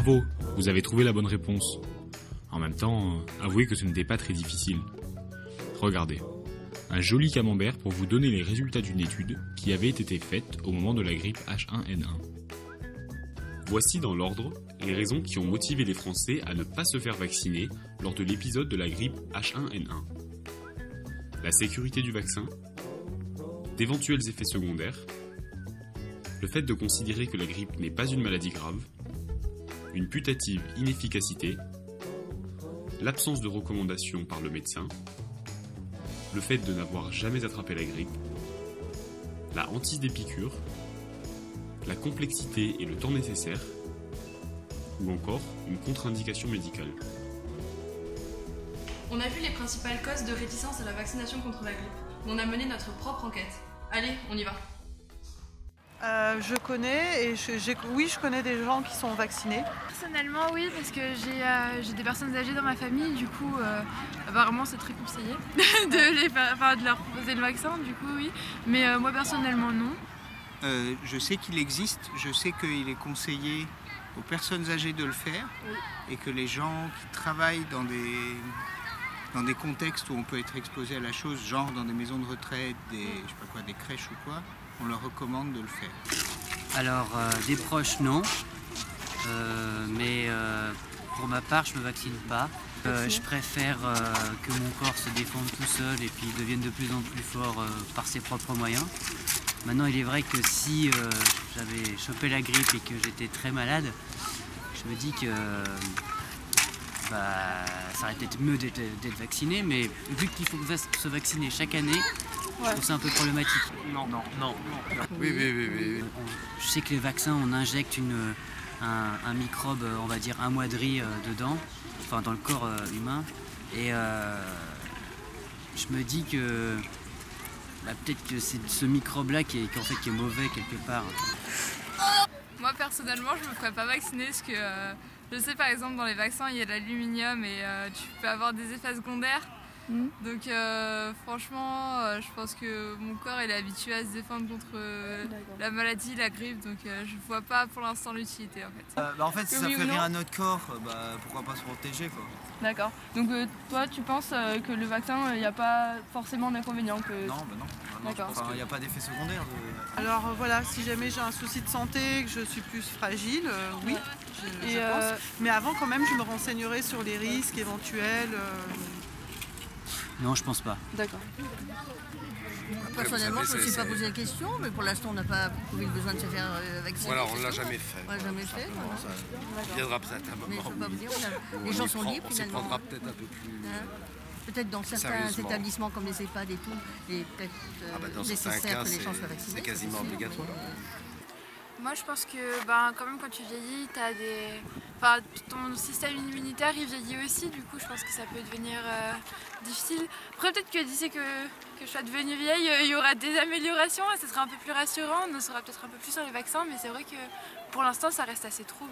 Bravo, vous avez trouvé la bonne réponse. En même temps, avouez que ce n'était pas très difficile. Regardez, un joli camembert pour vous donner les résultats d'une étude qui avait été faite au moment de la grippe H1N1. Voici dans l'ordre les raisons qui ont motivé les Français à ne pas se faire vacciner lors de l'épisode de la grippe H1N1. La sécurité du vaccin, d'éventuels effets secondaires, le fait de considérer que la grippe n'est pas une maladie grave, une putative inefficacité, l'absence de recommandation par le médecin, le fait de n'avoir jamais attrapé la grippe, la hantise des piqûres, la complexité et le temps nécessaire, ou encore une contre-indication médicale. On a vu les principales causes de réticence à la vaccination contre la grippe. On a mené notre propre enquête. Allez, on y va. Je connais je connais des gens qui sont vaccinés. Personnellement, oui, parce que j'ai des personnes âgées dans ma famille, du coup, apparemment c'est très conseillé de leur proposer le vaccin, du coup, oui. Mais moi, personnellement, non. Je sais qu'il existe, je sais qu'il est conseillé aux personnes âgées de le faire, oui. Et que les gens qui travaillent dans des contextes où on peut être exposé à la chose, genre dans des maisons de retraite, des crèches ou quoi, on leur recommande de le faire. Alors, des proches, non. Mais pour ma part, je ne me vaccine pas. Je préfère que mon corps se défende tout seul et puis devienne de plus en plus fort par ses propres moyens. Maintenant, il est vrai que si j'avais chopé la grippe et que j'étais très malade, je me dis que ça aurait été mieux d'être vacciné, mais vu qu'il faut se vacciner chaque année, je trouve ça un peu problématique. Non. Oui. Je sais que les vaccins, on injecte un microbe, on va dire un mois de riz dedans, enfin dans le corps humain, et je me dis que peut-être que c'est ce microbe-là qui est mauvais quelque part. Moi personnellement, je me ferais pas vacciner parce que je sais par exemple dans les vaccins il y a de l'aluminium et tu peux avoir des effets secondaires. Donc franchement, je pense que mon corps il est habitué à se défendre contre la maladie, la grippe, donc je vois pas pour l'instant l'utilité en fait. En fait, si ça fait rien à notre corps, pourquoi pas se protéger quoi. D'accord. Donc toi, tu penses que le vaccin, il n'y a pas forcément d'inconvénient que... Non. D'accord. Il n'y a pas d'effet secondaire. Alors voilà, si jamais j'ai un souci de santé, que je suis plus fragile, oui, je pense. Mais avant quand même, je me renseignerai sur les risques éventuels. Non, je pense pas. D'accord. Personnellement, je ne me suis pas posé la question, mais pour l'instant, on n'a pas trouvé le besoin de se faire vacciner. Voilà, on ne l'a jamais fait. On l'a jamais fait. Ça viendra peut-être un moment. Mais je peux pas vous dire, les gens sont libres on finalement. s'y prendra peut-être un peu plus. Peut-être dans certains établissements comme les EHPAD et tout, il est peut-être nécessaire que les gens soient vaccinés. C'est quasiment obligatoire. Moi je pense que quand même quand tu vieillis, ton système immunitaire il vieillit aussi, du coup je pense que ça peut devenir difficile. Après peut-être que d'ici que je sois devenue vieille, il y aura des améliorations et ce sera un peu plus rassurant, on en saura peut-être un peu plus sur les vaccins, mais c'est vrai que pour l'instant ça reste assez trouble.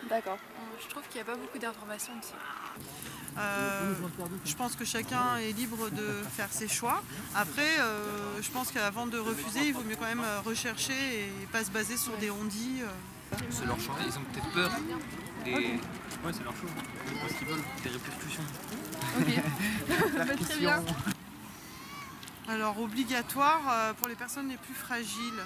D'accord. Je trouve qu'il n'y a pas beaucoup d'informations dessus. Je pense que chacun est libre de faire ses choix. Après, je pense qu'avant de refuser, il vaut mieux quand même rechercher et pas se baser sur des on-dit. C'est leur choix. Ils ont peut-être peur des... Ouais, c'est leur choix. Parce qu'ils veulent des répercussions. Ok. Très bien. Alors, obligatoire pour les personnes les plus fragiles.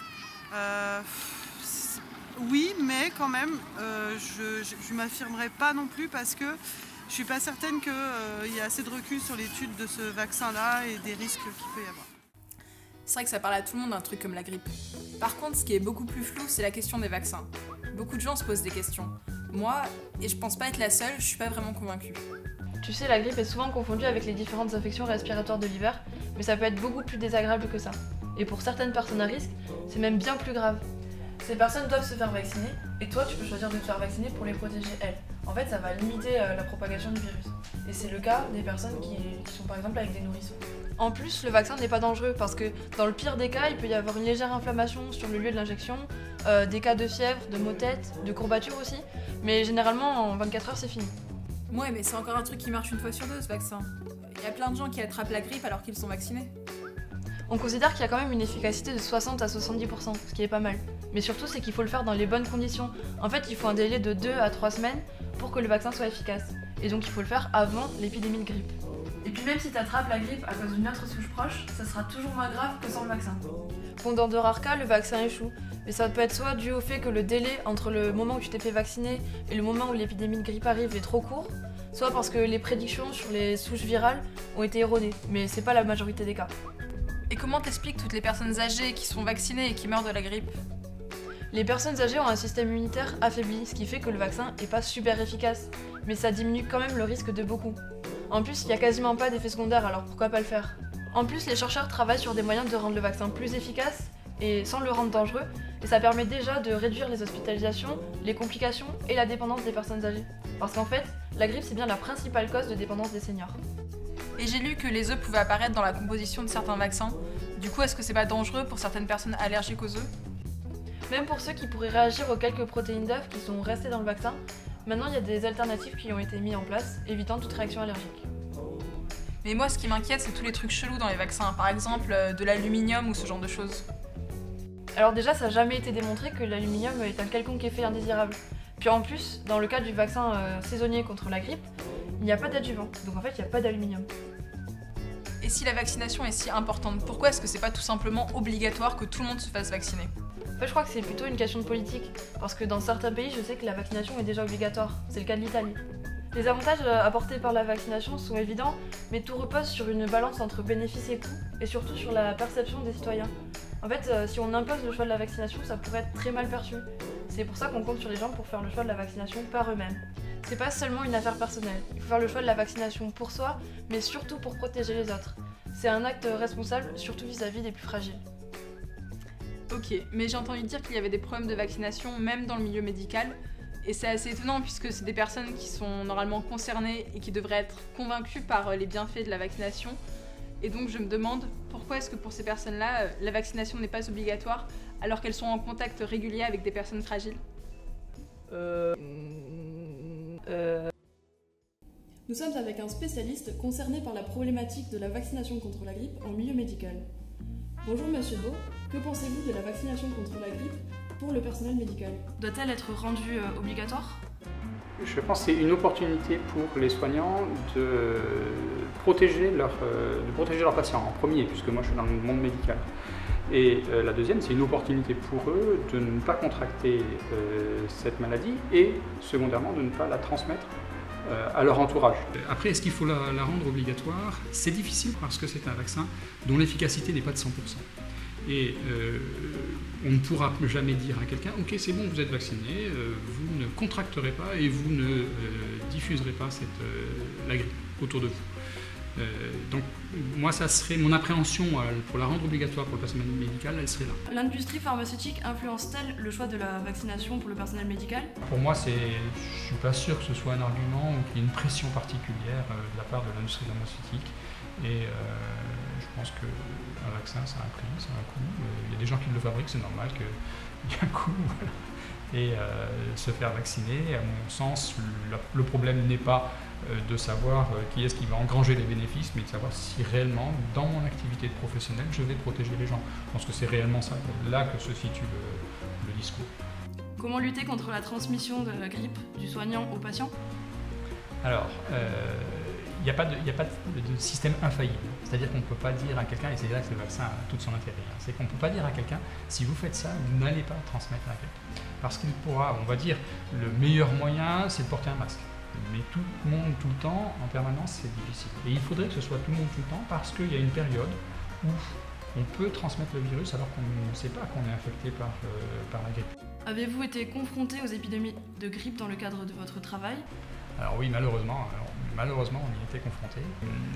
Oui, mais quand même, je ne m'affirmerai pas non plus parce que je ne suis pas certaine qu'il y a assez de recul sur l'étude de ce vaccin-là et des risques qu'il peut y avoir. C'est vrai que ça parle à tout le monde un truc comme la grippe. Par contre, ce qui est beaucoup plus flou, c'est la question des vaccins. Beaucoup de gens se posent des questions. Moi, et je pense pas être la seule, je suis pas vraiment convaincue. Tu sais, la grippe est souvent confondue avec les différentes infections respiratoires de l'hiver, mais ça peut être beaucoup plus désagréable que ça. Et pour certaines personnes à risque, c'est même bien plus grave. Ces personnes doivent se faire vacciner, et toi, tu peux choisir de te faire vacciner pour les protéger, elles. En fait, ça va limiter la propagation du virus. Et c'est le cas des personnes qui sont par exemple avec des nourrissons. En plus, le vaccin n'est pas dangereux parce que dans le pire des cas, il peut y avoir une légère inflammation sur le lieu de l'injection, des cas de fièvre, de maux de tête, de courbatures aussi, mais généralement en 24 heures c'est fini. Ouais, mais c'est encore un truc qui marche une fois sur deux ce vaccin. Il y a plein de gens qui attrapent la grippe alors qu'ils sont vaccinés. On considère qu'il y a quand même une efficacité de 60 à 70%, ce qui est pas mal. Mais surtout, c'est qu'il faut le faire dans les bonnes conditions. En fait, il faut un délai de 2 à 3 semaines pour que le vaccin soit efficace. Et donc, il faut le faire avant l'épidémie de grippe. Et puis même si tu attrapes la grippe à cause d'une autre souche proche, ça sera toujours moins grave que sans le vaccin. Bon, dans de rares cas, le vaccin échoue. Mais ça peut être soit dû au fait que le délai entre le moment où tu t'es fait vacciner et le moment où l'épidémie de grippe arrive est trop court, soit parce que les prédictions sur les souches virales ont été erronées. Mais c'est pas la majorité des cas. Et comment t'expliques toutes les personnes âgées qui sont vaccinées et qui meurent de la grippe? Les personnes âgées ont un système immunitaire affaibli, ce qui fait que le vaccin est pas super efficace, mais ça diminue quand même le risque de beaucoup. En plus, il n'y a quasiment pas d'effet secondaire, alors pourquoi pas le faire? En plus, les chercheurs travaillent sur des moyens de rendre le vaccin plus efficace et sans le rendre dangereux, et ça permet déjà de réduire les hospitalisations, les complications et la dépendance des personnes âgées. Parce qu'en fait, la grippe c'est bien la principale cause de dépendance des seniors. Et j'ai lu que les œufs pouvaient apparaître dans la composition de certains vaccins. Du coup, est-ce que c'est pas dangereux pour certaines personnes allergiques aux œufs? Même pour ceux qui pourraient réagir aux quelques protéines d'œufs qui sont restées dans le vaccin, maintenant il y a des alternatives qui ont été mises en place, évitant toute réaction allergique. Mais moi, ce qui m'inquiète, c'est tous les trucs chelous dans les vaccins, par exemple de l'aluminium ou ce genre de choses. Alors déjà, ça n'a jamais été démontré que l'aluminium est un quelconque effet indésirable. Puis en plus, dans le cas du vaccin saisonnier contre la grippe, il n'y a pas d'adjuvant, donc en fait il n'y a pas d'aluminium. Et si la vaccination est si importante, pourquoi est-ce que c'est pas tout simplement obligatoire que tout le monde se fasse vacciner? En fait, je crois que c'est plutôt une question de politique, parce que dans certains pays, je sais que la vaccination est déjà obligatoire. C'est le cas de l'Italie. Les avantages apportés par la vaccination sont évidents, mais tout repose sur une balance entre bénéfices et coûts, et surtout sur la perception des citoyens. En fait, si on impose le choix de la vaccination, ça pourrait être très mal perçu. C'est pour ça qu'on compte sur les gens pour faire le choix de la vaccination par eux-mêmes. C'est pas seulement une affaire personnelle. Il faut faire le choix de la vaccination pour soi, mais surtout pour protéger les autres. C'est un acte responsable, surtout vis-à-vis des plus fragiles. Ok, mais j'ai entendu dire qu'il y avait des problèmes de vaccination même dans le milieu médical. Et c'est assez étonnant puisque c'est des personnes qui sont normalement concernées et qui devraient être convaincues par les bienfaits de la vaccination. Et donc je me demande pourquoi est-ce que pour ces personnes-là, la vaccination n'est pas obligatoire alors qu'elles sont en contact régulier avec des personnes fragiles. Nous sommes avec un spécialiste concerné par la problématique de la vaccination contre la grippe en milieu médical. Bonjour Monsieur Beau, que pensez-vous de la vaccination contre la grippe pour le personnel médical? Doit-elle être rendue obligatoire? Je pense que c'est une opportunité pour les soignants de protéger leurs patients en premier, puisque moi je suis dans le monde médical. Et la deuxième, c'est une opportunité pour eux de ne pas contracter cette maladie et secondairement de ne pas la transmettre à leur entourage. Après, est-ce qu'il faut la rendre obligatoire? C'est difficile parce que c'est un vaccin dont l'efficacité n'est pas de 100%. Et on ne pourra jamais dire à quelqu'un « Ok, c'est bon, vous êtes vacciné, vous ne contracterez pas et vous ne diffuserez pas la grippe autour de vous. » Donc moi, ça serait mon appréhension pour la rendre obligatoire pour le personnel médical, elle serait là. L'industrie pharmaceutique influence-t-elle le choix de la vaccination pour le personnel médical? Pour moi, je ne suis pas sûr que ce soit un argument ou qu'il y ait une pression particulière de la part de l'industrie pharmaceutique. Et je pense qu'un vaccin, ça a un prix, ça a un coût. Il y a des gens qui le fabriquent, c'est normal qu'il y ait un coût. Voilà. Et se faire vacciner, à mon sens, le problème n'est pas de savoir qui est-ce qui va engranger les bénéfices, mais de savoir si réellement, dans mon activité professionnelle, je vais protéger les gens. Je pense que c'est réellement ça, là que se situe le discours. Comment lutter contre la transmission de la grippe du soignant au patient? Alors, il n'y a pas de système infaillible. C'est-à-dire qu'on ne peut pas dire à quelqu'un, et c'est là que le vaccin a tout son intérêt, c'est qu'on ne peut pas dire à quelqu'un, si vous faites ça, vous n'allez pas transmettre à quelqu'un. Parce qu'il pourra, on va dire, le meilleur moyen, c'est de porter un masque. Mais tout le monde, tout le temps, en permanence, c'est difficile. Et il faudrait que ce soit tout le monde, tout le temps, parce qu'il y a une période où on peut transmettre le virus alors qu'on ne sait pas qu'on est infecté par la grippe. Avez-vous été confronté aux épidémies de grippe dans le cadre de votre travail? Alors oui, malheureusement, on y était confronté.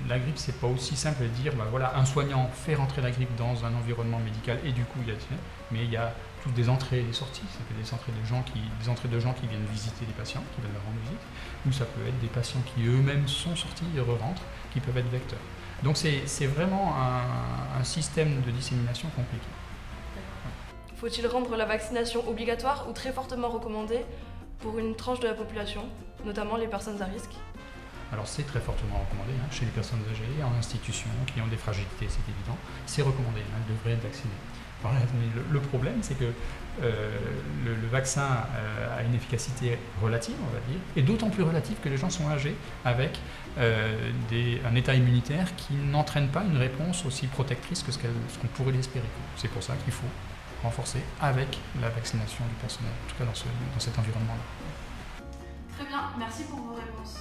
La grippe, c'est pas aussi simple de dire, voilà, un soignant fait rentrer la grippe dans un environnement médical et du coup il y a mais il y a toutes des entrées et des sorties. Ça peut être des entrées de gens qui viennent visiter des patients, qui viennent leur rendre visite, ou ça peut être des patients qui eux-mêmes sont sortis et re-rentrent, qui peuvent être vecteurs. Donc c'est vraiment un système de dissémination compliqué. Faut-il rendre la vaccination obligatoire ou très fortement recommandée pour une tranche de la population, notamment les personnes à risque? Alors c'est très fortement recommandé chez les personnes âgées, en institution, qui ont des fragilités, c'est évident. C'est recommandé, elles devraient être vaccinées. Mais le problème, c'est que le vaccin a une efficacité relative, on va dire, et d'autant plus relative que les gens sont âgés avec un état immunitaire qui n'entraîne pas une réponse aussi protectrice que ce qu'on pourrait l'espérer. C'est pour ça qu'il faut renforcer avec la vaccination du personnel, en tout cas dans cet environnement-là. Très bien, merci pour vos réponses.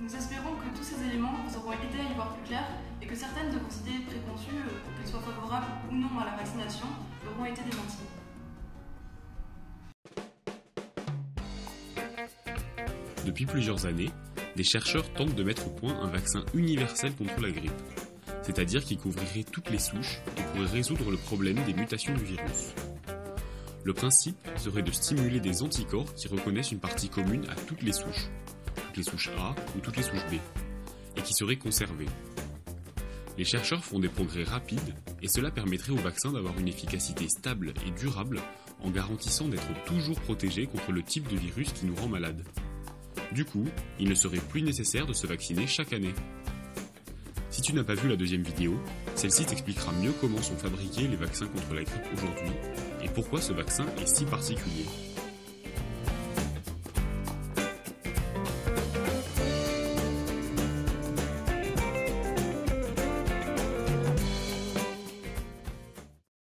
Nous espérons que tous ces éléments vous auront aidé à y voir plus clair et que certaines de vos idées préconçues, qu'elles soient favorables ou non à la vaccination, auront été démenties. Depuis plusieurs années, des chercheurs tentent de mettre au point un vaccin universel contre la grippe, c'est-à-dire qui couvrirait toutes les souches et pourrait résoudre le problème des mutations du virus. Le principe serait de stimuler des anticorps qui reconnaissent une partie commune à toutes les souches A ou toutes les souches B, et qui seraient conservées. Les chercheurs font des progrès rapides, et cela permettrait au vaccin d'avoir une efficacité stable et durable en garantissant d'être toujours protégé contre le type de virus qui nous rend malades. Du coup, il ne serait plus nécessaire de se vacciner chaque année. Si tu n'as pas vu la deuxième vidéo, celle-ci t'expliquera mieux comment sont fabriqués les vaccins contre la grippe aujourd'hui et pourquoi ce vaccin est si particulier.